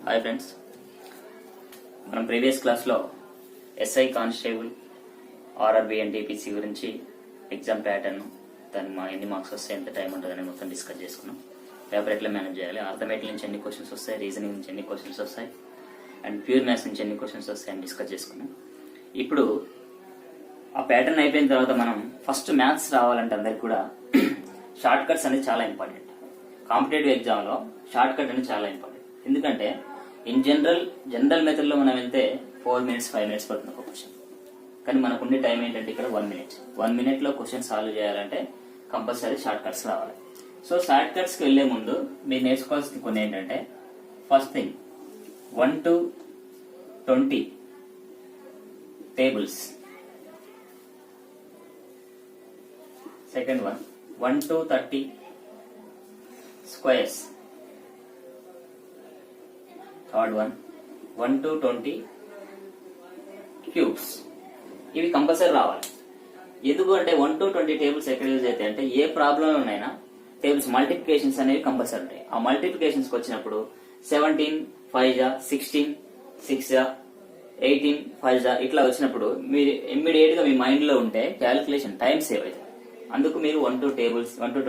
Hi friends, మనం previous క్లాస్లో SI constable RRB and TPC గురించి ఎగ్జామ్ ప్యాటర్న్, దాన్ని ఎన్ని మార్క్స్ వస్తాయి, ఎంత టైం ఉంటుందని మొత్తం డిస్కస్ చేసుకున్నాం. పేపర్ ఎట్లా మేనేజ్ చేయాలి, అర్థమెటిక్ నుంచి ఎన్ని క్వశ్చన్స్ వస్తాయి, రీజనింగ్ నుంచి ఎన్ని క్వశ్చన్స్ వస్తాయి, అండ్ ప్యూర్ మ్యాథ్స్ నుంచి ఎన్ని క్వశ్చన్స్ వస్తాయి అని డిస్కస్ చేసుకున్నాం. ఇప్పుడు ఆ ప్యాటర్న్ అయిపోయిన తర్వాత మనం ఫస్ట్ మ్యాథ్స్ రావాలంటే అందరికి కూడా షార్ట్ కట్స్ అనేది చాలా ఇంపార్టెంట్. కాంపిటేటివ్ ఎగ్జామ్లో షార్ట్ కట్ అనేది చాలా ఇంపార్టెంట్. ఎందుకంటే ఇన్ జనరల్ మెథడ్ లో మనం వెళ్తే 4 minutes 5 minutes పడుతుంది ఒక క్వశ్చన్. కానీ మనకు ఉండే టైం ఏంటంటే ఇక్కడ 1 minute లో క్వశ్చన్ సాల్వ్ చేయాలంటే కంపల్సరీ షార్ట్ కట్స్ రావాలి. సో షార్ట్ కట్స్ కి వెళ్లే ముందు మీరు నేర్చుకోవాల్సిన కొన్ని ఏంటంటే, first thing 1 to 20 tables. Second one 1 to 30 squares. Third one 1 to 20 cubes. ఇవి కంపల్సరీ రావాలి. ఎందుకంటే 1 to 20 టేబుల్స్ ఎక్కడ యూజ్ అవుతాయి అంటే, ఏ ప్రాబ్లం ఉన్నాయినా టేబుల్స్ మల్టిప్లికేషన్స్ అనేవి కంపల్సరీ ఉంటాయి. ఆ మల్టిప్లికేషన్స్ వచ్చినప్పుడు 17 5 16 6 18 5 ఇట్లా వచ్చినప్పుడు మీరు ఇమ్మీడియట్ గా మీ మైండ్ లో ఉంటే క్యాలిక్యులేషన్ టైం సేవ్ అవుతుంది. అందుకు మీరు 1 to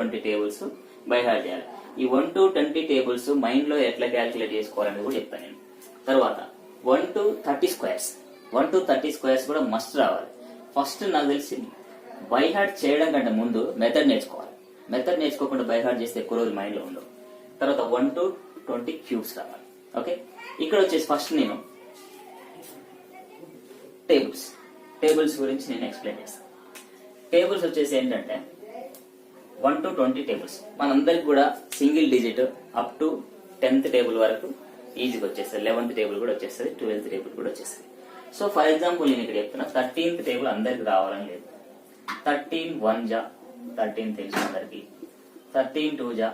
20 టేబుల్స్ బై హార్ట్ చేయాలి. ఈ 1 to 20 టేబుల్స్ మైండ్ లో ఎట్లా క్యాలిక్యులేట్ చేసుకోవాలని కూడా చెప్తాను నేను. తర్వాత 1 to 30 స్క్వేర్స్. 1 to 30 స్క్వేర్స్ కూడా మస్ట్ రావాలి. ఫస్ట్ నాకు తెలిసి బై హార్ట్ చేయడం కంటే ముందు మెథడ్ నేర్చుకోవాలి. మెథడ్ నేర్చుకోకుండా బై హార్ట్ చేస్తే ఎక్కువ రోజులు మైండ్ లో ఉండవు. తర్వాత 1 to 20 క్యూబ్స్ రావాలి. ఓకే, ఇక్కడ వచ్చేసి ఫస్ట్ నేను టేబుల్స్ గురించి నేను ఎక్స్ప్లెయిన్ చేస్తాను. టేబుల్స్ వచ్చేసి ఏంటంటే 1 to 20 టేబుల్స్ మనందరికి కూడా single digit up to 10th table వరకు ఈజీగా వచ్చేస్తుంది. 11th టేబుల్ కూడా వచ్చేస్తుంది, 12th టేబుల్ కూడా వచ్చేస్తుంది. సో ఫర్ ఎగ్జాంపుల్ నేను ఇక్కడ చెప్తున్నా 13th టేబుల్ అందరికి రావాలని లేదు. 13 1 జా 13 తెలుసు అందరికి. 13 2 జా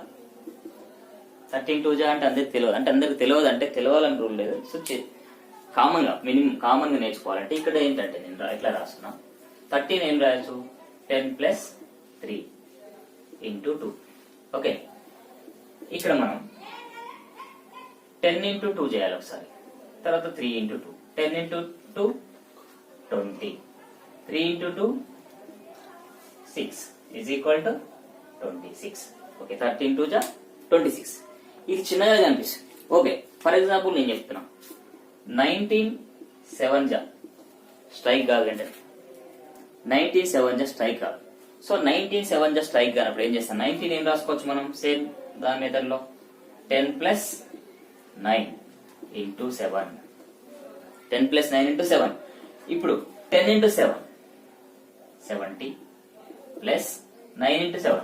అంటే అందరికి తెలియదు. అంటే అందరికి తెలియదు అంటే తెలియాలని రూల్ లేదు. సో కామన్ గా నేర్చుకోవాలంటే ఇక్కడ ఏంటంటే నేను ఇట్లా రాస్తున్నా. 13 ఏం రాయొచ్చు, 10 + 3 × 2. ఓకే, ఇక్కడ మనం 10 × 2 చేయాలి ఒకసారి. తర్వాత 3 × 2, 10 × 2 20, 3 × 2 6 = 26. ఓకే, 13 2 జా 26. ఇది చిన్నగా కనిపిస్తుంది. ఓకే, ఫర్ ఎగ్జాంపుల్ నేను చెప్తున్నా 19 7 జా స్ట్రైక్ కాదంటే 19 7 జా స్ట్రైక్ కాదు. సో 19 7 జా స్ట్రైక్ కానప్పుడు ఏం చేస్తాం, 19 ఏం రాసుకోవచ్చు మనం సేమ్ దాని మెథడ్ లో 10 + 9 × 7. 10 + 9 × 7. ఇప్పుడు 10 × 7 70 + 9 × 7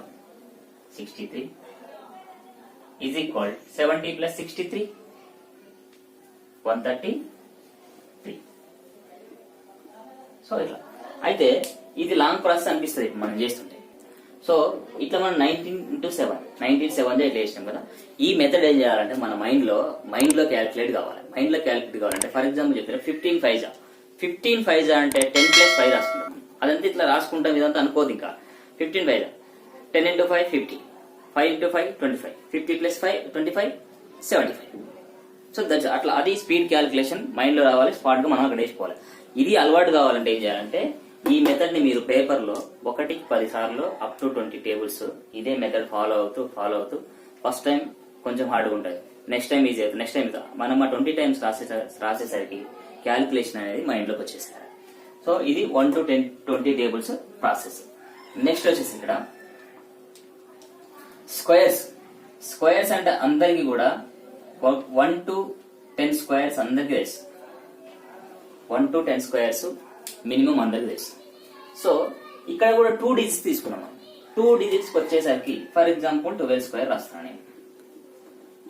63 = 70 + 63 133. సో ఇట్లా అయితే ఇది లాంగ్ ప్రాసెస్ అనిపిస్తుంది మనం చేస్తుంటే. సో ఇట్లా మనం 19 × 7 19 7 ఇట్లా చేసినాం కదా. ఈ మెథడ్ ఏం చేయాలంటే మన మైండ్ లో క్యాలిక్యులేట్ కావాలి. కావాలంటే ఫర్ ఎగ్జాంపుల్ చెప్తారు 15 5 జా 15 5 జా అంటే 10 + 5 రాసుకుంటాం. అదంతా ఇట్లా రాసుకుంటాం, ఇదంతా అనుకోదు. ఇంకా 15 5 జా 10 × 5 50, 5 × 5 25, 50 + 5 25 75. సో దట్స్ అట్లా. అది స్పీడ్ క్యాలిక్యులేషన్ మైండ్ లో రావాలి. స్పాట్ గా మనం అక్కడ వేసుకోవాలి. ఇది అలవాటు కావాలంటే ఏం చేయాలంటే, ఈ మెథడ్ ని మీరు పేపర్ లో 1కి 10 సార్లు అప్ టు 20 టేబుల్స్ ఇదే మెథడ్ ఫాలో అవుతూ ఫస్ట్ టైం కొంచెం హార్డ్గా ఉంటుంది, నెక్స్ట్ టైం ఈజీ అవుతుంది, నెక్స్ట్ టైం మనం 20 times రాసేసరికి క్యాలిక్యులేషన్ అనేది మైండ్ లోకి వచ్చేస్తారు. సో ఇది 1 to 20 టేబుల్స్ ప్రాసెస్. నెక్స్ట్ వచ్చేసి ఇక్కడ స్క్వేర్స్ అంటే అందరికి కూడా 1 to 10 స్క్వేర్స్ అందరికి తెలుసు. 1 to 10 స్క్వేర్స్ మినిమం అందరికి తెలుసు. సో ఇక్కడ కూడా 2 digits తీసుకున్నాం. 2 digits వచ్చేసరికి ఫర్ ఎగ్జాంపుల్ 12 స్క్వేర్ రాస్తాను నేను.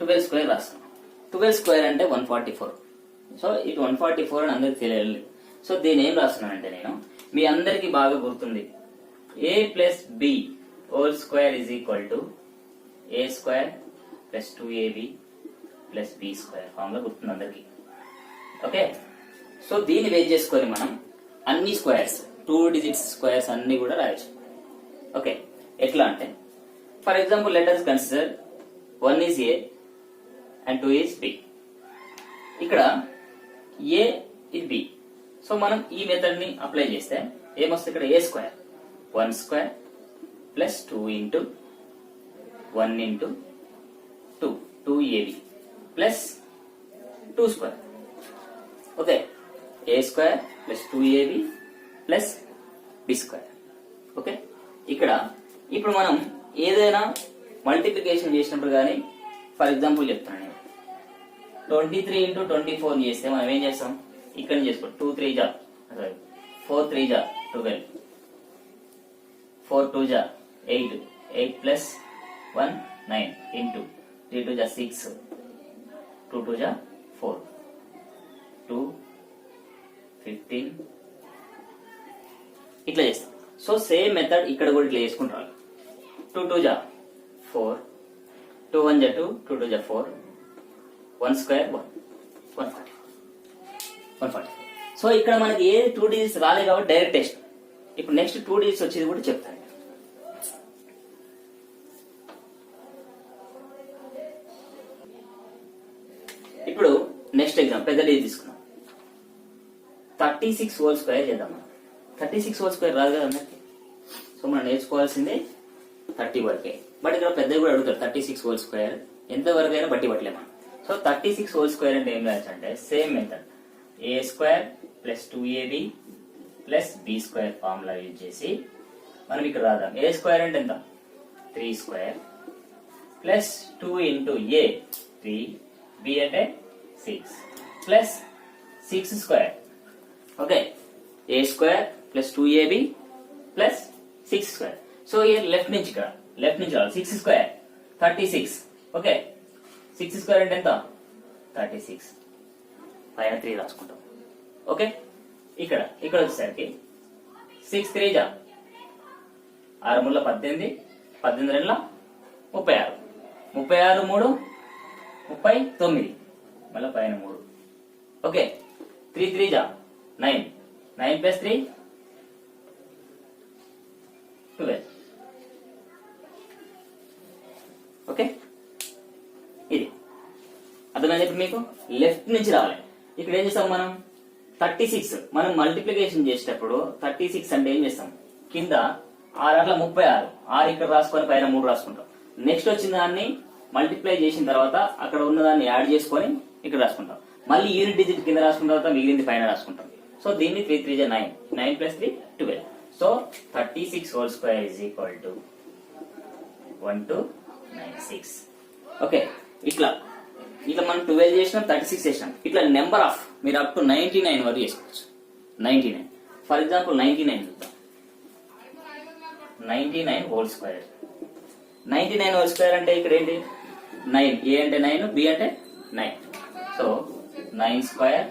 12 స్క్వేర్ రాస్తాను. 12 స్క్వేర్ అంటే 144. సో ఇటు 144 అని అందరికి తెలియదు. సో దీని ఏం రాస్తున్నానంటే నేను, మీ అందరికి బాగా గుర్తుంది, a + b whole square = a² + 2ab + b² formula గుర్తుంది అందరికి. ఓకే, సో దీన్ని బేస్ చేసుకొని మనం అన్ని స్క్వేర్స్ 2 digits స్క్వేర్స్ అన్ని కూడా రాయొచ్చు. ఓకే, ఎట్లా అంటే for example let us consider 1 is a and 2 is b. ఇక్కడ ఏ ఇది బి. సో మనం ఈ మెథడ్ ని అప్లై చేస్తే ఏమొస్తుంది? ఇక్కడ a square 1 square plus 2 into 1 into 2 2ab plus 2 square. Okay, a square plus 2ab plus b square. Okay, ఇక్కడ ఇప్పుడు మనం ఏదైనా మల్టిప్లికేషన్ చేసినప్పుడు కానీ, ఫర్ ఎగ్జాంపుల్ చెప్తాను నేను 23 ఇంటూ 24 చేస్తే మనం ఏం చేస్తాం? ఇక్కడ చేసుకో 2 3 జా 4 3 జా 12 4 2 జా 8 8 ప్లస్ 1 9 ఇంటూ 3 2 జా 6 2 2 జా 4 2 15 ఇట్లా చేస్తాం. సో సేమ్ మెథడ్ ఇక్కడ కూడా ఇట్లా చేసుకుంటారు. 2 2 జా 4 2 1 జా 2 2 2 జా 4 1 స్క్వేర్ 140. సో ఇక్కడ మనకి ఏ 2 డిజిట్స్ రాలేదు కాబట్టి డైరెక్ట్ టెస్ట్. ఇప్పుడు నెక్స్ట్ 2 డిజిట్స్ వచ్చేది కూడా చెప్తాను. ఇప్పుడు నెక్స్ట్ ఎగ్జామ్ పెద్ద డిజిట్ తీసుకున్నాం. 36 హోల్ స్క్వేర్ చేద్దాం. 36 హోల్ స్క్వేర్ రాదు కదా అందరికి. సో మనం నేర్చుకోవాల్సిందే 30 వరకే. బట్ ఇక్కడ పెద్దగా కూడా అడుగుతారు 36 హోల్ స్క్వేర్ ఎంత వరకు అయినా బట్టి పట్టలేము. సో 36 హోల్ స్క్వేర్ అంటే ఏం రాయొచ్చు అంటే same method a square plus 2ab plus b square formula use చేసి మనం ఇక్కడ రాద్దాం. ఏ స్క్వేర్ అంటే ఎంత? 3 square plus 2 into a 3 b అంటే 6 plus 6 square. Okay, a square plus 2ab plus 6 square. So ఈ లెఫ్ట్ నుంచి ఇక్కడ లెఫ్ట్ నుంచి 6 స్క్వేర్ 36. ఓకే, 6 స్క్వేర్ అంటే ఎంత? 36 పైన 3 రాసుకుంటాం. ఓకే, ఇక్కడ వచ్చేసరికి 6 3 జా 6 3 18 18 2 36 36 3 39 మళ్ళీ పైన 3. ఓకే, 3 3 జా 9 9 ప్లస్ 3 12. ఓకే, ఇది అర్థమైంది. ఇప్పుడు మీకు లెఫ్ట్ నుంచి రావాలి. ఇక్కడ ఏం చేస్తాం మనం? 36 మనం మల్టిప్లికేషన్ చేసేటప్పుడు 36 అంటే ఏం చేస్తాం? కింద 6 6 36 6 ఇక్కడ రాసుకొని పైన 3 రాసుకుంటాం. నెక్స్ట్ వచ్చిన దాన్ని మల్టిప్లై చేసిన తర్వాత అక్కడ ఉన్న దాన్ని యాడ్ చేసుకొని ఇక్కడ రాసుకుంటాం. మళ్ళీ యూనిట్ డిజిట్ కింద రాసుకున్న తర్వాత మిగిలింది పైన రాసుకుంటాం. సో దీన్ని 3 3 జా 9 9 plus 3 12. So 36 whole square is equal to 1296. Okay, ఇట్లా మనం 12 చేసినాం 36 చేసినాం. ఇట్లా నెంబర్ ఆఫ్ మీరు అప్ టు 99 వరకు చేసుకోవచ్చు. 99 ఫర్ ఎగ్జాంపుల్ 99 చూద్దాం. 99 హోల్ స్క్వేర్ 99 హోల్ స్క్వేర్ అంటే ఇక్కడ ఏంటి? 9 ఏ అంటే 9 బి అంటే 9. So 9 square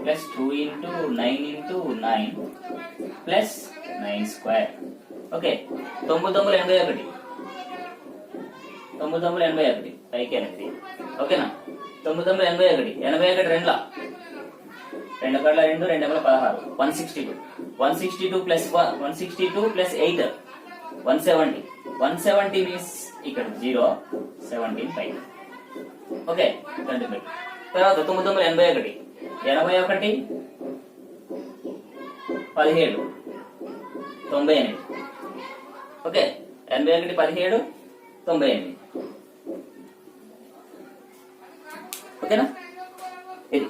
plus 2 into 9 into 9 plus 9 square. Okay, 9 9 81 9 9 81 పైకి 8. ఓకేనా? 9 9 81 81 2 2 కట్ల 2 2 16 162 162 ప్లస్ 162 ప్లస్ 8 170 170 మీన్స్ ఇక్కడ 0 17 పైకి. ఓకే, తర్వాత 9 9 81 81 17 98. ఓకే, 81 17 98. ఓకేనా? ఇది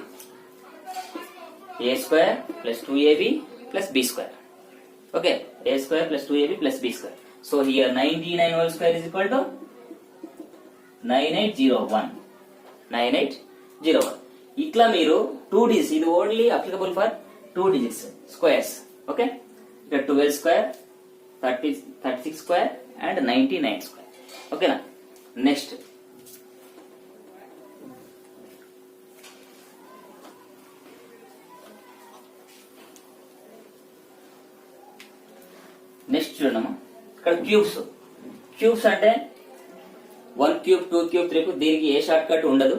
a square plus 2ab plus b square. Okay, a square plus 2ab plus b square. So here 99 whole square is equal to 9801 9801. ఇట్లా మీరు 2 digits, ఇది only applicable for 2 digits squares. Okay, ఇక్కడ 12 square 36 square and 99 square. ఓకేనా? Next చూడమ్మా, ఇక్కడ cubes అంటే 1 cube 2 cube 3 cube. దీనికి ఏ short cut ఉండదు.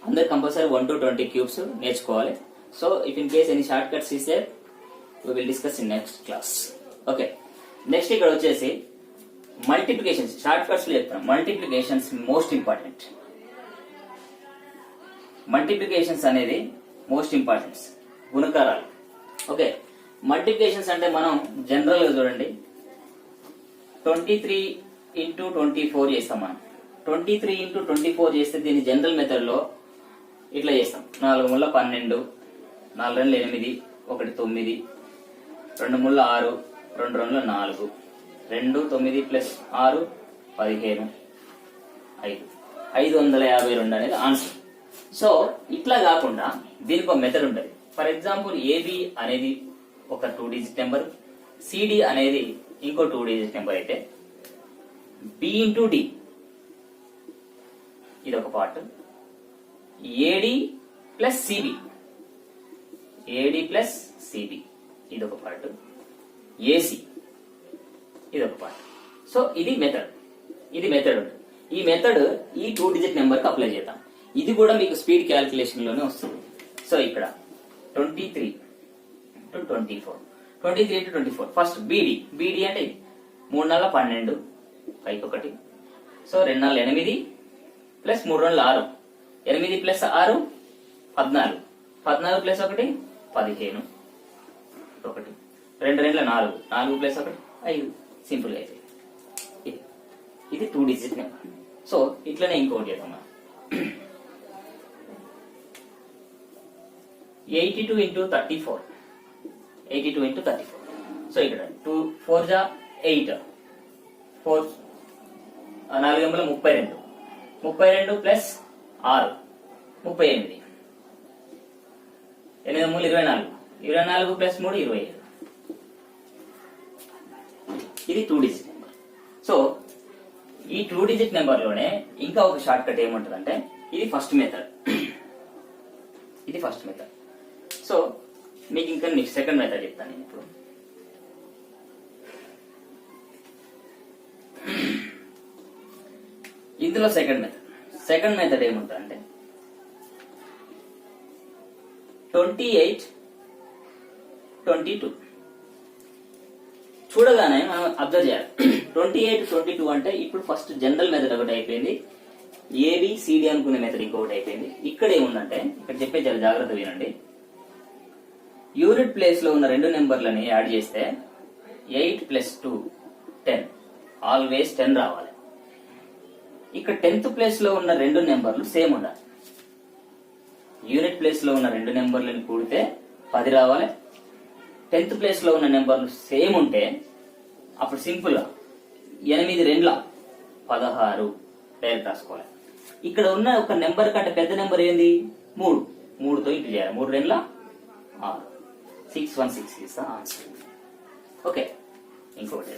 అందరు కంపల్సరీ 1 to 20 క్యూబ్స్ నేర్చుకోవాలి. So if in case any short cuts is there we will discuss in next class. Okay, next ఇక్కడ వచ్చేసి మల్టిప్లికేషన్స్. షార్ట్ కట్స్ లో చెప్తాను. Multiplications most important. మల్టిప్లికేషన్స్ అనేది most important, గుణకారాలు. ఓకే, మల్టిప్లికేషన్స్ అంటే మనం జనరల్ గా చూడండి 23 ఇంటూ 24 చేస్తాం. మనం 23 ఇంటూ 24 చేస్తే దీన్ని జనరల్ మెథడ్ లో ఇట్లా చేస్తాం. 4 ముళ్ళ 12, 4 2 8, 1 9, 2 ముళ్ళ 6, 2 2 4, 2 9 ప్లస్ 6 15, 5 552 అనేది ఆన్సర్. సో ఇట్లా కాకుండా దీనికి ఒక మెథడ్ ఉంటుంది. ఫర్ ఎగ్జాంపుల్ ఏబి అనేది ఒక 2 డిజిట్ నెంబర్, సిడి అనేది ఇంకో 2 డిజిట్ నెంబర్ అయితే బి ఇంటూ డి ఇది ఒక part, AD plus CB, AD plus CB ఇది ఒక పార్ట్, ఏసి ఇది ఒక పార్ట్. సో ఇది మెథడ్, ఇది మెథడ్ ఉంటుంది. ఈ మెథడ్ ఈ 2 డిజిట్ నెంబర్ కి అప్లై చేద్దాం. ఇది కూడా మీకు స్పీడ్ క్యాలిక్యులేషన్ లోనే వస్తుంది. సో ఇక్కడ 23 టు 24, 23 టు 24. ఫస్ట్ బీడి, బీడి అంటే ఇది 3 నెలల 12 పైకి 1, సో 2 నెలల 8 ప్లస్ 3 నెలల 6, 8 ప్లస్ 6 14, 14 ప్లస్ 1 15, 1 2 2 4, 4 ప్లస్ 1 5. సింపుల్ గా అయితే ఇది 2 డిజిట్ నెంబర్. సో ఇట్లనే ఇంకోటి చేద్దాం మనం 82 ఇంటూ 34, 82 ఇంటూ 34. సో ఇక్కడ 2 4 జా 8, 4 4 గంటల 32, 32 ప్లస్ 6 38, 8 3 24, 24 ప్లస్ 3 27. ఇది 2 డిజిట్ నెంబర్. సో ఈ 2 డిజిట్ నెంబర్ లోనే ఇంకా ఒక షార్ట్ కట్ ఏముంటుందంటే ఇది ఫస్ట్ మెథడ్, ఇది ఫస్ట్ మెథడ్. సో మీకు ఇంకా నెక్స్ట్ సెకండ్ మెథడ్ చెప్తాను నేను ఇప్పుడు. ఇందులో సెకండ్ మెథడ్ ఏముంటుందంటే 28 22. చూడగానే మనం అబ్జర్వ్ చేయాలి 28 22 అంటే ఇప్పుడు ఫస్ట్ జనరల్ మెథడ్ ఒకటి అయిపోయింది, ఏబి సిడి అనుకునే మెథడ్ ఇంకొకటి అయిపోయింది. ఇక్కడ ఏముందంటే ఇక్కడ చెప్పే చాలా జాగ్రత్త వినండి. యూనిట్ ప్లేస్ లో ఉన్న 2 నెంబర్లని యాడ్ చేస్తే 8 ప్లస్ 2 10, ఆల్వేస్ 10 రావాలి. ఇక్కడ 10th ప్లేస్ లో ఉన్న 2 నెంబర్లు సేమ్ ఉండాలి. యూనిట్ ప్లేస్ లో ఉన్న 2 నెంబర్లను కూడితే 10 రావాలి. 10th ప్లేస్ లో ఉన్న నెంబర్లు సేమ్ ఉంటే అప్పుడు సింపుల్ గా 8 2 16 డైరెక్ట్ రాసుకోవాలి. ఇక్కడ ఉన్న ఒక నెంబర్ కంటే పెద్ద నెంబర్ ఏంది 3, 3తో ఇంటూ చేయాలి. 3 2 6, 616 is the answer. ఓకే, ఇంకొకటి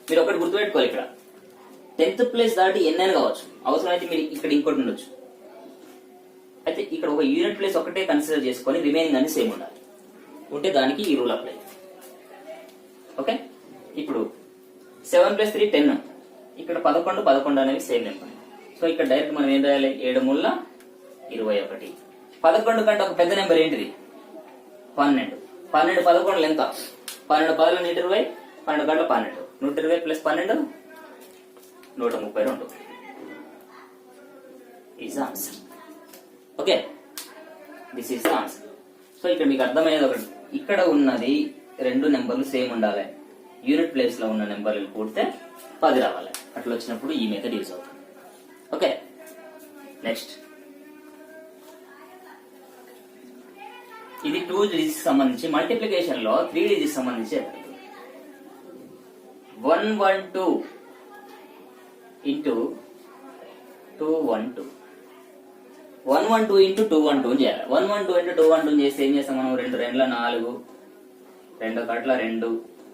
మీరు ఒకటి గుర్తుపెట్టుకోవాలి. ఇక్కడ 10th ప్లేస్ దాటి ఎన్నైనా కావచ్చు, అవసరమైతే మీరు ఇక్కడ ఇంకోటి ఉండొచ్చు. అయితే ఇక్కడ ఒక యూనిట్ ప్లేస్ ఒకటే కన్సిడర్ చేసుకొని రిమైనింగ్ అన్ని సేమ్ ఉండాలి. ఉంటే దానికి ఈ రూల్ అప్లై. ఓకే, ఇప్పుడు 7 ప్లస్ 3 10, ఇక్కడ 11 అనేవి సేమ్ నెంబర్. సో ఇక్కడ డైరెక్ట్ మనం ఏం రాయాలి 7 ముళ్ళ 21. 11 కంటే ఒక పెద్ద నెంబర్ ఏంటిది 12. 12 11 ఎంత 12 10 120, 12 గంటల 12, 120 plus 12 132 is answer. Okay, this is the answer. So ఇక్కడ మీకు అర్థమయ్యేది ఒకటి, ఇక్కడ ఉన్నది 2 నెంబర్లు సేమ్ ఉండాలి, యూనిట్ ప్లేస్ లో ఉన్న నెంబర్లు కూడితే 10 రావాలి. అట్లా వచ్చినప్పుడు ఈ మెథడ్ యూజ్ అవుతుంది. ఓకే, నెక్స్ట్ ఇది 2 డిజిట్స్ సంబంధించి, మల్టిప్లికేషన్ లో 3 డిజిట్స్ సంబంధించి 112 ఇంటూ 212, 112 ఇంటూ 212 చేయాలి. 112 ఇంటూ 212 చేస్తే ఏం చేస్తాం మనం 2 2 4, 2 కట్ల 2,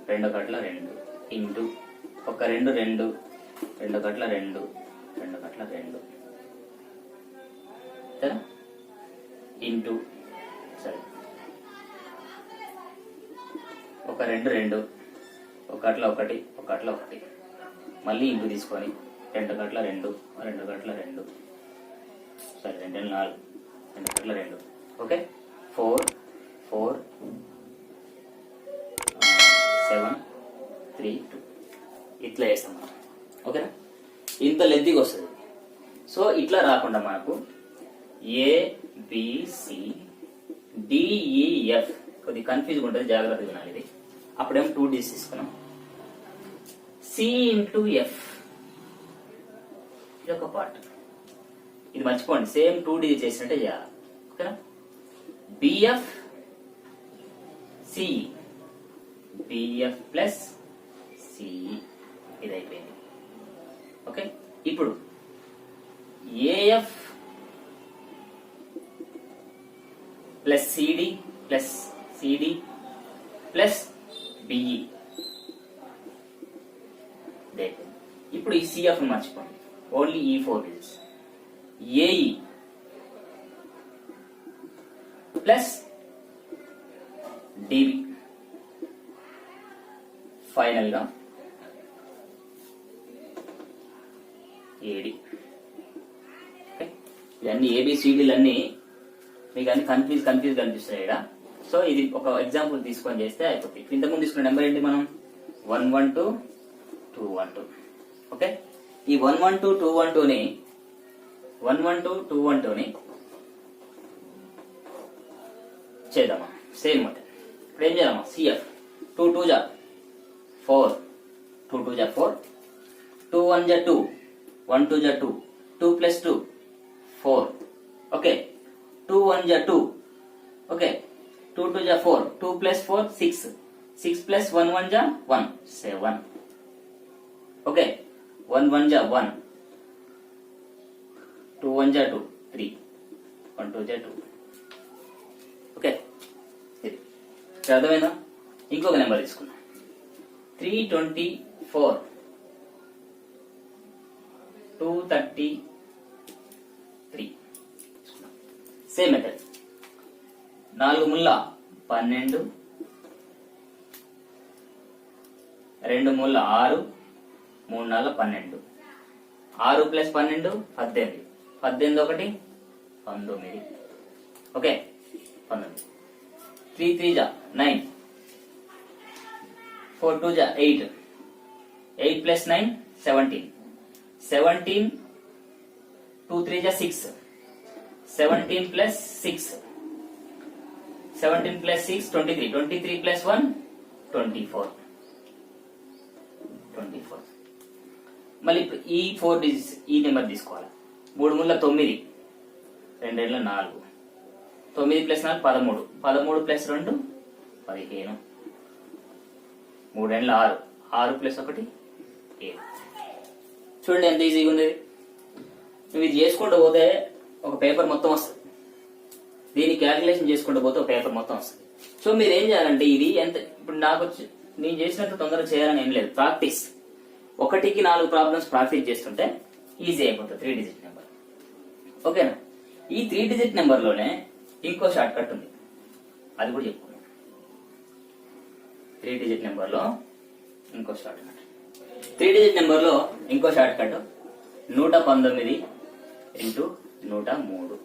2 కట్ల 2 ఇంటూ 1 2 2, 2 కట్ల 2, 2 కట్ల 2 ఇంటూ సరే 1 2 2, 1 కట్ల 1, 1 కట్ల 1 మళ్ళీ ఇంటూ తీసుకొని 2 కట్ల 2, 2 కట్ల 2 సరే 2 4, 2 కట్ల 2. ఓకే, 4 4 7 3 2 ఇట్లా వేస్తాం మనం. ఓకేనా, ఇంత లెంతీగా వస్తుంది. సో ఇట్లా రాకుండా మనకు ABCDEF కొద్దిగా కన్ఫ్యూజ్గా ఉంటుంది, జాగ్రత్తగా వినాలి. ఇది అప్పుడేమో 2 డిజిట్స్ తీసుకున్నాం. C ఇంటూ F ఇది ఒక పార్ట్, ఇది మర్చిపోండి, సేమ్ 2 డిజిట్ చేసినట్టే చేయాలి. ఓకేనా, BF CE BF plus CE ఇది అయిపోయింది. ఓకే, ఇప్పుడు AF plus CD plus CD plus BE ఇది అయిపోయింది. ఇప్పుడు ఈ CF మర్చిపోండి, ఓన్లీ ఈ 4 digits. AE plus DB final గా AD. ఇవన్నీ ABCDలు అన్ని మీకు అన్ని కన్ఫ్యూజ్ కనిపిస్తాయి ఇక్కడ. సో ఇది ఒక ఎగ్జాంపుల్ తీసుకొని చేస్తే అయిపోతుంది. ఇంతకుముందు తీసుకున్న నెంబర్ ఏంటి మనం 112 212. ఓకే, ఈ 112 212ని చేద్దామా సేమ్ మెథడ్. ఇప్పుడు ఏం చేద్దామా, CF 2 2 జా 4 2 2 జా 4 2 1 జా 2 1 2 జా 2 2 ప్లస్ 2 4. ఓకే, 2 1 జా 2. ఓకే, 2 2 జా 4 2 ప్లస్ 4 6 6 ప్లస్ 1 1 జా 1 7. ఓకే, 1 1 జా 1 2 1 జా 2 3 1 2 జా 2. ఓకే, ఇది అర్థమైందా? ఇంకొక నెంబర్ తీసుకున్నాం 324 233. సేమ్ మెథడ్, 4 ముళ్ళ 12 2 ముళ్ళ 6 3 నాళ్ళ 12 6 ప్లస్ 12 18 18 ఒకటి 19. ఓకే, 19 3 3 జా 9 4 2 జా 8 8 ప్లస్ 9 17 17 2 3 జా 6 17 ప్లస్ 6 17 ప్లస్ 6 23 23 ప్లస్ 1 24. మళ్ళీ ఈ 4 డిజిట్స్ ఈ నెంబర్ తీసుకోవాలి. 3 ముళ్ళ 9 2 ఏళ్ళ 4 9 ప్లస్ 4 13 13 ప్లస్ 2 15 3 ఏళ్ళ 6 6 ప్లస్ 1 7. చూడండి ఎంత ఈజీగా ఉంది. నువ్వు ఇది చేసుకుంటూ పోతే ఒక పేపర్ మొత్తం వస్తుంది. దీన్ని క్యాలిక్యులేషన్ చేసుకుంటూ పోతే ఒక పేపర్ మొత్తం వస్తుంది. సో మీరు ఏం చేయాలంటే ఇది ఎంత ఇప్పుడు నాకు వచ్చి నేను చేసినట్టు తొందరగా చేయాలని ఏం లేదు, ప్రాక్టీస్. 1కి 4 ప్రాబ్లమ్స్ ప్రాక్టీస్ చేస్తుంటే ఈజీ అయిపోతుంది 3 డిజిట్ నెంబర్. ఓకేనా, ఈ 3 డిజిట్ నెంబర్ లోనే ఇంకో షార్ట్ కట్ ఉంది, అది కూడా చెప్పుకున్నాం. 3 డిజిట్ నెంబర్ లో ఇంకో షార్ట్ కట్ 3 డిజిట్ నెంబర్ లో ఇంకో short cut 119 into 103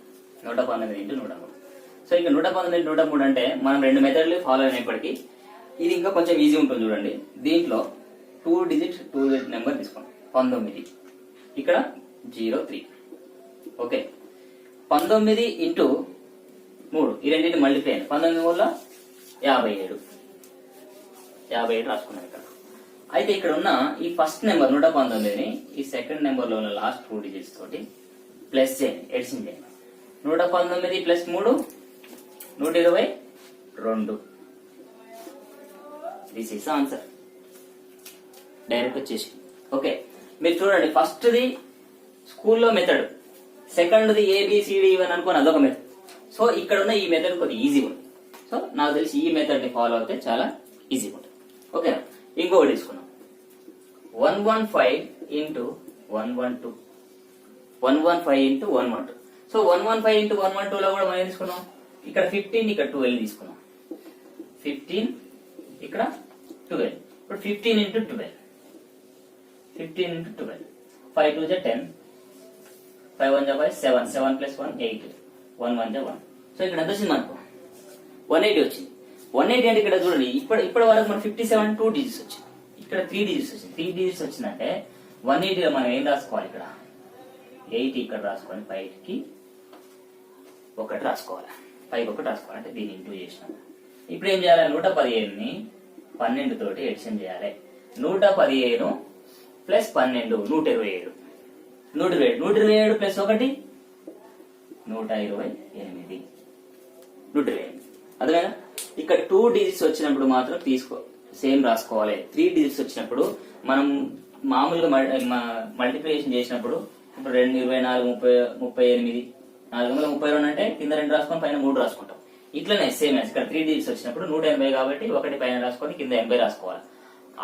119 into 103. So ఇంకా 119 103 అంటే మనం 2 మెథడ్లు ఫాలో అయినప్పటికీ ఇది ఇంకా కొంచెం ఈజీ ఉంటుంది. చూడండి, దీంట్లో 2 డిజిట్ నెంబర్ తీసుకోండి 19, ఇక్కడ 03. ఓకే, 19 ఇంటూ 3 ఈ రెండింటి మల్టిప్లై అయింది 19 వల్ల 57 రాసుకున్నాను ఇక్కడ. అయితే ఇక్కడ ఉన్న ఈ ఫస్ట్ నెంబర్ 119ని ఈ సెకండ్ నెంబర్ లో ఉన్న లాస్ట్ 2 డిజిట్స్ తోటి ప్లస్ చేయండి, ఎడిషన్ చేయండి. 119 plus 3 122. This is answer. Direct వచ్చేసి. ఓకే, మీరు చూడండి, ఫస్ట్ది స్కూల్లో మెథడ్, సెకండ్ది ABCD ఇవని అనుకోని అదొక మెథడ్. సో ఇక్కడ ఉన్న ఈ మెథడ్ కొద్దిగా ఈజీగా ఉంది. సో నాకు తెలిసి ఈ మెథడ్ ని ఫాలో అయితే చాలా ఈజీగా ఉంటుంది. ఓకేనా, ఇంకొకటి తీసుకున్నాం 115 ఇంటూ 112 115 ఇంటూ 112. సో 115 ఇంటూ 112 లో కూడా మనం ఏం తీసుకున్నాం, ఇక్కడ 15 ఇక్కడ 12 తీసుకున్నాం. 15 ఇక్కడ 12. ఇప్పుడు 15 ఇంటూ 12 15 ఇంటూ 12 5 2 జా 10 5 1 జా 5 7 7 ప్లస్ 1 8 1 1 జా 1. సో ఇక్కడ ఎంత వచ్చింది మనకు 180 వచ్చింది. 180 అంటే ఇక్కడ చూడండి, ఇప్పటి వరకు మనం 57 2 డిజిట్స్ వచ్చింది, ఇక్కడ 3 డిజిట్స్ వచ్చింది. 3 డిజిట్స్ వచ్చిందంటే 180లో మనం ఏం రాసుకోవాలి, ఇక్కడ 8 ఇక్కడ రాసుకోవాలి, పైకి 1 రాసుకోవాలి, పైకి 1 రాసుకోవాలి, అంటే దీన్ని ఇంటూ చేసినాం. ఇప్పుడు ఏం చేయాలి, 115ని 12 తోటి ఎడిషన్ చేయాలి. 115 ప్లస్ 12 127, 127 ప్లస్ 1 128, 128. అదేనా? ఇక్కడ 2 డిజిట్స్ వచ్చినప్పుడు మాత్రం సేమ్ రాసుకోవాలి. 3 డిజిట్స్ వచ్చినప్పుడు మనం మామూలుగా మల్టిప్లికేషన్ చేసినప్పుడు ఇప్పుడు 2 24 38 432 అంటే కింద 2 రాసుకొని పైన 3 రాసుకుంటాం. ఇట్లనే సేమ్ ఇక్కడ 3 డిజిట్స్ వచ్చినప్పుడు 180 కాబట్టి 1 పైన రాసుకొని కింద 80 రాసుకోవాలి.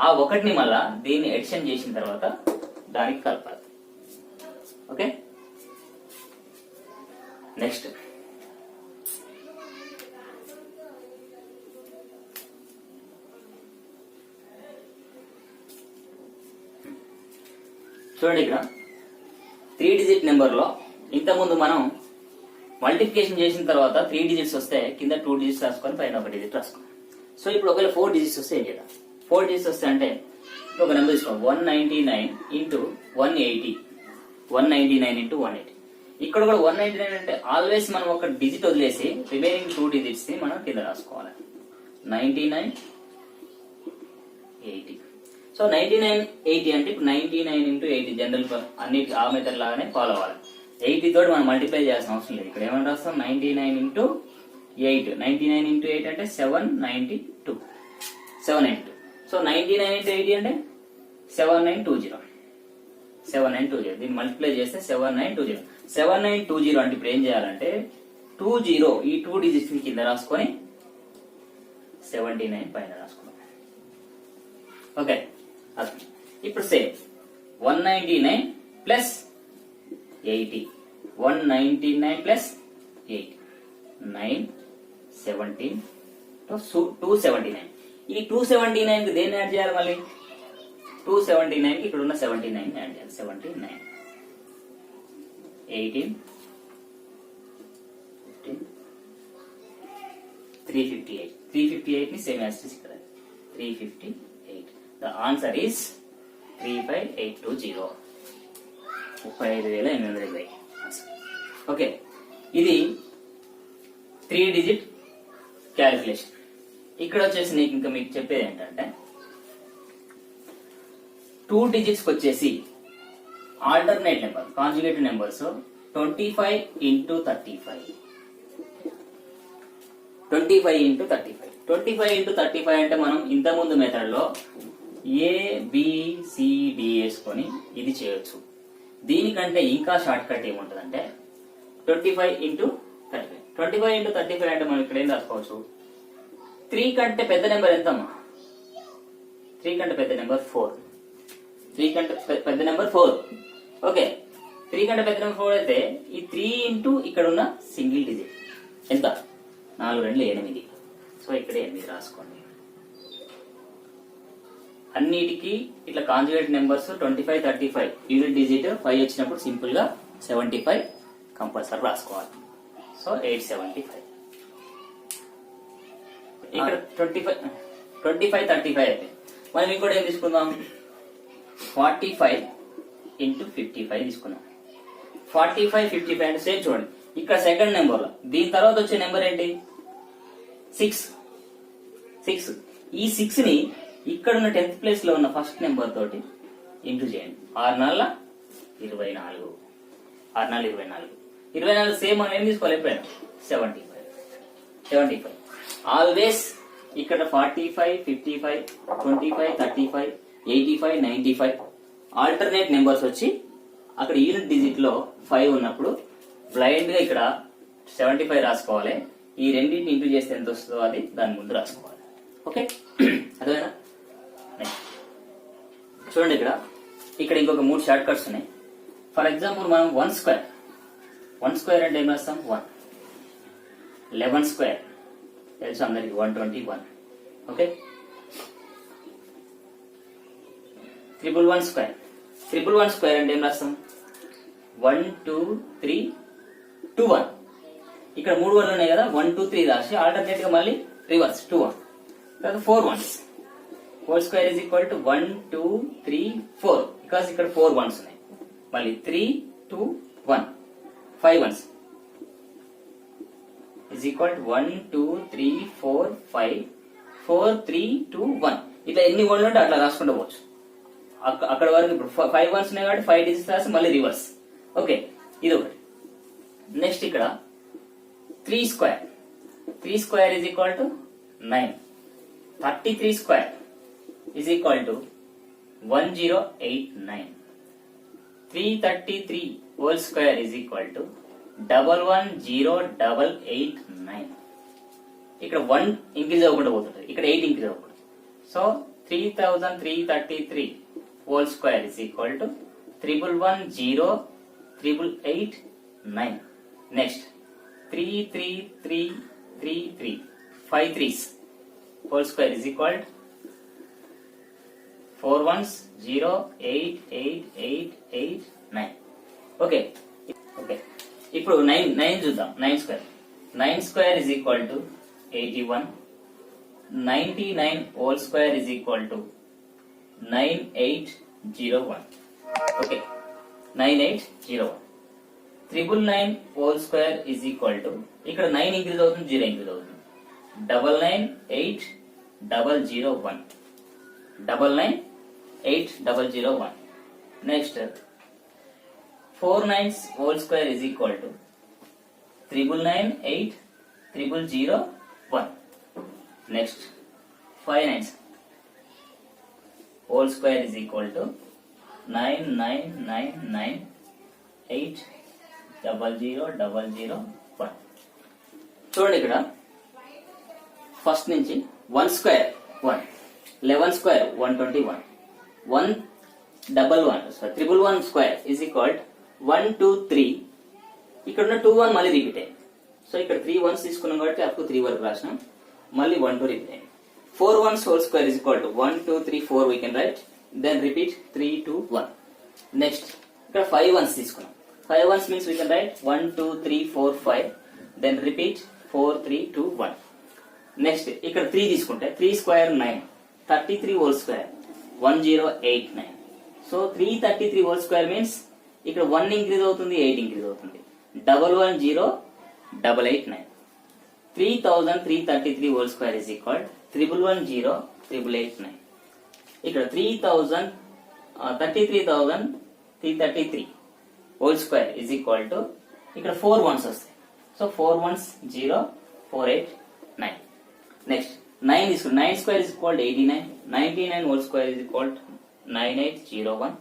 ఆ 1ని మళ్ళా దీన్ని ఎడిషన్ చేసిన తర్వాత దానికి కలపాలి. ఓకే, నెక్స్ట్ చూడండి, ఇక్కడ 3 డిజిట్ నెంబర్ లో ఇంతకుముందు మనం మల్టిప్లికేషన్ చేసిన తర్వాత 3 డిజిట్స్ వస్తే కింద 2 డిజిట్స్ రాసుకొని పైన 1 డిజిట్ రాసుకోండి. సో ఇప్పుడు ఒకవేళ 4 డిజిట్స్ వస్తే ఏం చేద్దాం, 4 డిజిట్స్ వస్తే అంటే ఒక నెంబర్ తీసుకోండి, 199 ఇంటూ 180, 199 ఇంటూ 180. ఇక్కడ కూడా 199 అంటే ఆల్వేస్ మనం ఒక డిజిట్ వదిలేసి రిమైనింగ్ 2 డిజిట్స్ ని మనం కింద రాసుకోవాలి. 99 80. సో 99 80 అంటే ఇప్పుడు 99 ఇంటూ 80 జనరల్ అన్ని ఆ మెథడ్ లాగానే ఫాలో అవ్వాలి. 80 తోటి మనం మల్టిప్లై చేయాల్సిన అవసరం లేదు. ఇక్కడ ఏమని రాస్తాం, 99 ఇంటూ 8, 99 ఇంటూ 8 అంటే 792, 792. సో 99 ఇంటూ 80 అంటే 7920, 7920. దీన్ని మల్టిప్లై చేస్తే 7920. 7920 అంటే ఇప్పుడు ఏం చేయాలంటే 20 ఈ 2 డిజిట్స్ కింద రాసుకొని 79 పైన రాసుకున్నాం. ఓకే, ఇప్పుడు సేమ్ 199 ప్లస్ 80, 199 ప్లస్ 8, 917, 279. ఈ 279 కి దేన్ని యాడ్ చేయాలి, మళ్ళీ 279 కి ఇక్కడ ఉన్న 79 యాడ్ చేయాలి. 79, 18, 15, 358. 358 ని సేమ్ యాజ్ ఇక్కడ 358. The answer is 35820, 35,820. ఓకే, ఇది 3 డిజిట్ క్యాలిక్యులేషన్. ఇక్కడ వచ్చేసి నీకు ఇంకా మీకు చెప్పేది ఏంటంటే 2 డిజిట్స్ వచ్చేసి alternate number conjugative numbers 25 into 35, 25 into 35. 25 into 35 అంటే మనం ఇంతకుముందు మెథడ్ లో ABCD వేసుకొని ఇది చేయొచ్చు. దీనికంటే ఇంకా షార్ట్ కట్ ఏముంటుందంటే 25 ఇంటూ 35. 25 ఇంటూ 35 అంటే మనం ఇక్కడ ఏం రాసుకోవచ్చు, 3 కంటే పెద్ద నెంబర్ ఎంతమ్మా, 3 కంటే పెద్ద నెంబర్ 4, 3 కంటే పెద్ద నెంబర్ 4. ఓకే, 3 కంటే పెద్ద నెంబర్ 4 అయితే ఈ 3 ఇంటూ ఇక్కడ ఉన్న సింగిల్ డిజిట్ ఎంత, 4 2 8. సో ఇక్కడ 8 రాసుకోండి. అన్నిటికీ ఇట్లా కాంజుగేట్ నెంబర్స్ 25 35 యూనిట్ డిజిట్ 5 వచ్చినప్పుడు సింపుల్ గా 75 కంపల్సరీ రాసుకోవాలి. సో 875. ఇక్కడ 25 35 అయితే మనం ఇంకోటి ఏం తీసుకుందాం, 45 ఇంటూ 55 తీసుకుందాం. 45 55 అంటే సేమ్ చూడండి, ఇక్కడ సెకండ్ నెంబర్ లో దీని తర్వాత వచ్చే నెంబర్ ఏంటి, 6. ఈ 6 ని ఇక్కడ ఉన్న 10th ప్లేస్ లో ఉన్న ఫస్ట్ నెంబర్ తోటి ఇంటూ చేయండి. 6 4 24, 6 4 24 సేమ్ మనం ఏం తీసుకోవాలి ఎప్పుడైనా 75. ఆల్వేస్ ఇక్కడ 45 55 25 35 85 95 ఆల్టర్నేట్ నెంబర్స్ వచ్చి అక్కడ యూనిట్ డిజిట్ లో 5 ఉన్నప్పుడు బ్లైండ్ గా ఇక్కడ 75 రాసుకోవాలి. ఈ రెండింటిని ఇంటూ చేస్తే ఎంత వస్తుందో అది దాని ముందు రాసుకోవాలి. ఓకే, అదేనా? చూడండి, ఇక్కడ ఇంకొక 3 షార్ట్ కట్స్ ఉన్నాయి. ఫర్ ఎగ్జాంపుల్ మనం 1 స్క్వేర్ అంటే ఏం రాస్తాం, 1. 11 స్క్వేర్ తెలుసు అందరికి, 121. ఓకే, 111 స్క్వేర్ అంటే ఏం రాస్తాం, 1 2 3 2 1. ఇక్కడ 3 1 ఉన్నాయి కదా, 1 2 3 రాసి ఆల్టర్నేట్ గా మళ్ళీ రివర్స్ 2 1 తర్వాత 4 1s whole square is equal to 1 2 3 4 because ఇక్కడ 4 1s ఉన్నాయి. మళ్ళీ 3 2 1 5 1s ఇస్ ఈక్వల్ టు 1 2 3 4 5 4 3 2 1 ఇట్లా ఎన్ని 1లు ఉంటే అట్లా రాసుకుంటూ పోవచ్చు. అక్కడ వరకు ఇప్పుడు 5 1s ఉన్నాయి కాబట్టి 5 డిజిట్స్ రాసి మళ్ళీ రివర్స్. ఓకే, ఇది ఒకటి. నెక్స్ట్ ఇక్కడ 3 square is equal to 9. 33 square is equal to 1089. 333 whole square is equal to 110889. ఇక్కడ 1 ఇంక్రీజ్ అవ్వకుండా పోతుంది, ఇక్కడ 8 ఇంక్రీజ్ అవ్వకూడదు. So 3333 whole square is equal to 110889. Next 33333 5 3s whole square is equal to 4 1s 0 8 8 8 8 9. Okay okay, ఇప్పుడు 9 చూద్దాం. 9 square is equal to 81. 99 whole square is equal to 9801. Okay, 9801. 999 whole square is equal to, ఇక్కడ 9 increase అవుతుంది, 0 increase అవుతుంది. 998001. 998001. Next 4 9s whole square is equal to 99980001. Next 5 9s whole square is equal to 999980001. చూడండి ఇక్కడ first నుంచి 1 square 1, 11 square 121, 111 square is equal to 1 2 3. ఇక్కడ ఉన్న 2 1 మళ్ళీ repeat అయ్యింది. సో ఇక్కడ 3 1s తీసుకున్నాం కాబట్టి అప్ టు 3 వరకు రాసినాం, మళ్ళీ 1 2 రిపీట్ అయింది. 4 1s whole square is equal to 1 2 3 4 we can write, then repeat 3 2 1. Next ఇక్కడ 5 1s తీసుకున్నాం. 5 1s means we can write 1 2 3 4 5, then repeat 4 3 2 1. Next ఇక్కడ 3 తీసుకుంటే 3 square 9, 33 whole square 1089. So 333 whole square means ఇక్కడ 1 increase అవుతుంది, 8 increase అవుతుంది. 110889. 3333 whole square is equal to 110889. ఇక్కడ 3333 whole square is equal to, ఇక్కడ 4 1s వస్తాయి. So 4 1s 0489. నెక్స్ట్ 9 తీసుకుంటే 9 square is equal to 89. 99 whole square is equal to 9801.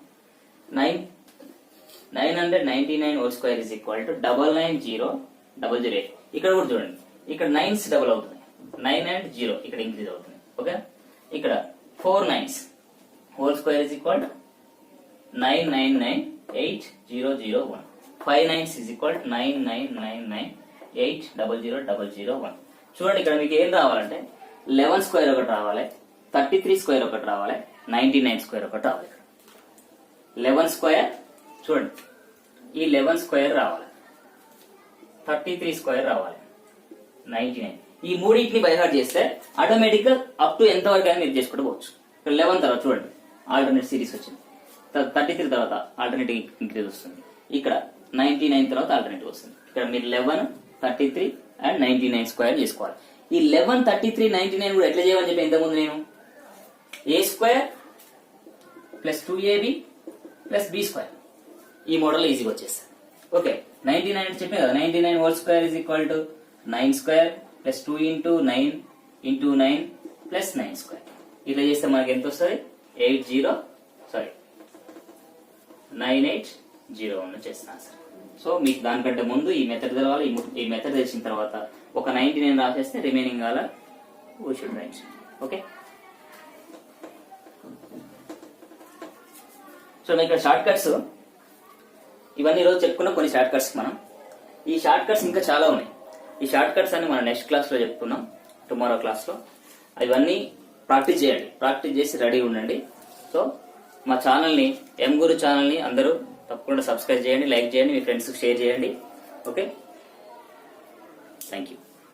999 whole square is equal to 990008. ఇక్కడ కూడా చూడండి, ఇక్కడ 9s డబుల్ అవుతుంది, 9 and 0 ఇక్కడ ఇంక్రీజ్ అవుతుంది. ఓకే, ఇక్కడ 4 9s whole square is equal to 99980001. 5 9s is equal to 9999800001. చూడండి ఇక్కడ మీకు ఏం రావాలంటే 11 స్క్వేర్ ఒకటి రావాలి, 33 స్క్వేర్ ఒకటి రావాలి, 99 స్క్వేర్ ఒకటి రావాలి. 11 స్క్వేర్ చూడండి, ఈ 11 స్క్వేర్ రావాలి, 33 స్క్వేర్ రావాలి, 99. ఈ మూడింటిని బైహార్ట్ చేస్తే ఆటోమేటిక్ గా అప్ టు ఎంత వరకు అయినా మీరు చేసుకుంటూ పోవచ్చు. ఇక్కడ 11 తర్వాత చూడండి ఆల్టర్నేట్ సిరీస్ వచ్చింది, 33 తర్వాత ఆల్టర్నేటివ్ ఇంక్రీజ్ వస్తుంది, ఇక్కడ 99 తర్వాత ఆల్టర్నేటివ్ వస్తుంది. ఇక్కడ మీరు 11 33 అండ్ 99 స్క్వేర్ చేసుకోవాలి. ఈ 11 33 99 కూడా ఎట్లా చేయమని చెప్పి ఇంతకుముందు నేను a square plus 2ab plus b square ఈ మోడల్ ఈజీగా వచ్చేస్తుంది. ఓకే, 99 చెప్పే కదా, 99 whole square is equal to 9 square plus 2 into 9 into 9 plus 9 square. ఇట్లా చేస్తే మనకి ఎంత వస్తుంది, 9801 చేస్తున్నా సార్. సో మీకు దానికంటే ముందు ఈ మెథడ్ తెలవాలి. ఈ మెథడ్ తెలిసిన తర్వాత ఒక 99 రాసేస్తే రిమైనింగ్ అలా we should write. Okay, so మీకు ఇక్కడ షార్ట్ కట్స్ ఇవన్నీ ఈరోజు చెప్పుకున్న కొన్ని షార్ట్ కట్స్. మనం ఈ షార్ట్ కట్స్ ఇంకా చాలా ఉన్నాయి. ఈ షార్ట్ కట్స్ అన్ని మనం నెక్స్ట్ క్లాస్ లో చెప్పుకున్నాం, టుమారో క్లాస్ లో. ఇవన్నీ ప్రాక్టీస్ చేయండి, ప్రాక్టీస్ చేసి రెడీ ఉండండి. సో మా ఛానల్ని ఎం గురు ఛానల్ని అందరూ తప్పకుండా సబ్స్క్రైబ్ చేయండి, లైక్ చేయండి, మీ ఫ్రెండ్స్కి షేర్ చేయండి. Okay, thank you.